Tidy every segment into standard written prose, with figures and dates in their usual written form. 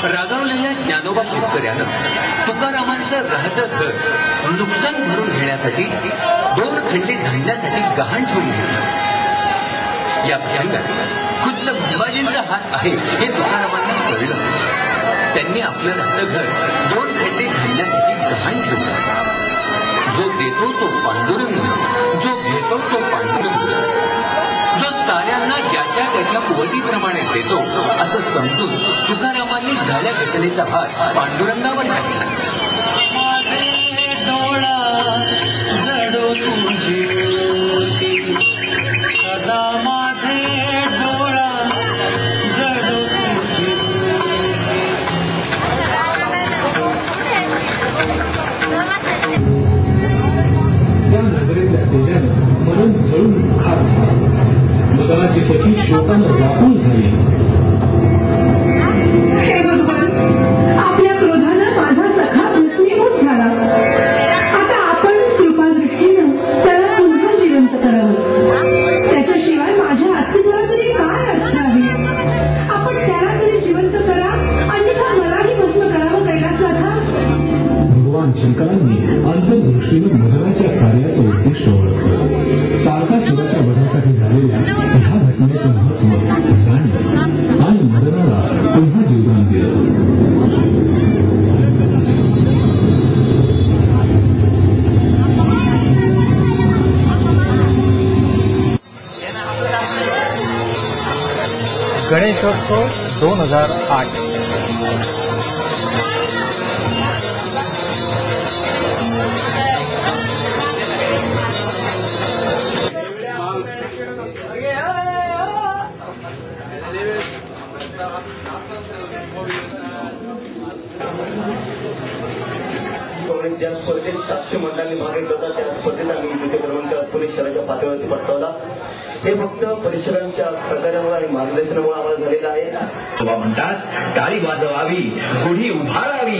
रागावलेल्या ज्ञानोबा शेतकऱ्यानं तुकारामांचं राहतं घर नुकसान भरून घेण्यासाठी 2 खंडी धान्यासाठी गहाण ठेवून घेतलं। या प्रसंगात खुद्द भंबाजींचा हात आहे हे तुकारामांना कळलं। त्यांनी आपलं राहतं घर 2 खंडी धान्यासाठी गहाण ठेवलं। जो देतो तो पांडुरंग, जो घेतो तो पांडुरंग, जो साऱ्यांना ज्याच्या त्याच्या कुवतीप्रमाणे देतो असं समजून तुकारामांनी झाल्या घटनेचा भार पांडुरंगावर टाकला। माझे डोळा जडो तुझी ज्योती, सदा माझे डोळा जडो तुझी त्या नजरेतल्या तेजानं मरण जळून खाक झालं। मदनाची सखी शोकानं व्याकुळ झाली। हे भगवान, आपल्या क्रोधानं माझा सखा भस्मीभूत झाला। आता आपण कृपादृष्टीनं त्याला पुन्हा जिवंत करावं। त्याच्याशिवाय माझ्या अस्तित्वाला तरी काय अर्थ आहे? आपण त्याला तरी जिवंत करा, अन्यथा मलाही भस्म करावं कैलासनाथा। भगवान शंकरांनी अंतर्दृष्टीनं मदनाच्या कार्याचं उद्दिष्ट ओळखलं। तारकासुराच्या वधासाठी झालेल्या ह्या घटनेचं महत्त्व जाणलं आणि मदनाला पुन्हा जीवदान दिलं। गणेशोत्सव 2008 ज्या स्पर्धेत 700 मंडळांनी भाग घेतला होता त्या स्पर्धेत आम्ही द्वितीय क्रमांक पुणे शहराच्या पातळीवरती पटकावला। हे फक्त परिसरांच्या सहकार्यामुळे आणि मार्गदर्शनामुळे आम्हाला झालेलं आहे। म्हणतात टाळी वाजवावी, गुढी उभारावी,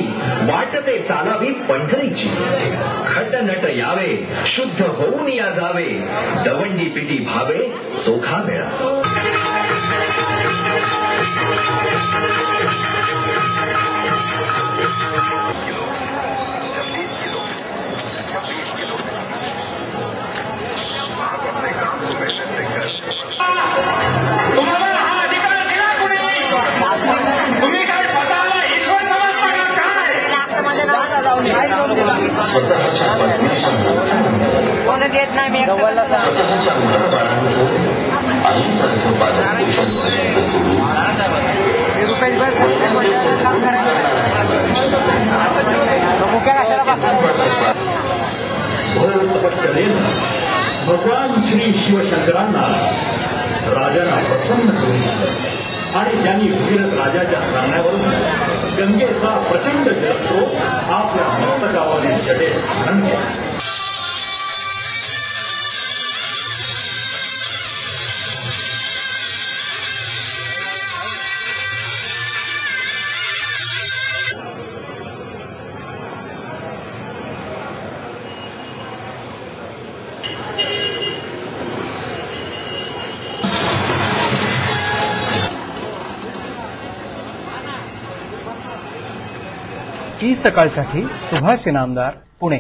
वाटते चालावी पंढरीची, खट नट यावे, शुद्ध होऊन या जावे, दवंडी पिटी भावे सोखा मेळा। कोण देत नाही मी भगवान श्री शिवशंकरांना राजांना प्रसन्न करून आणि त्यांनी भगीरथ राजाच्या सांगण्यावरून गंगेचा प्रचंड जलस्रोत आपल्या मस्तकावरील जडेत आनंद केला। ई सकाळसाठी सुभाष इनामदार, पुणे।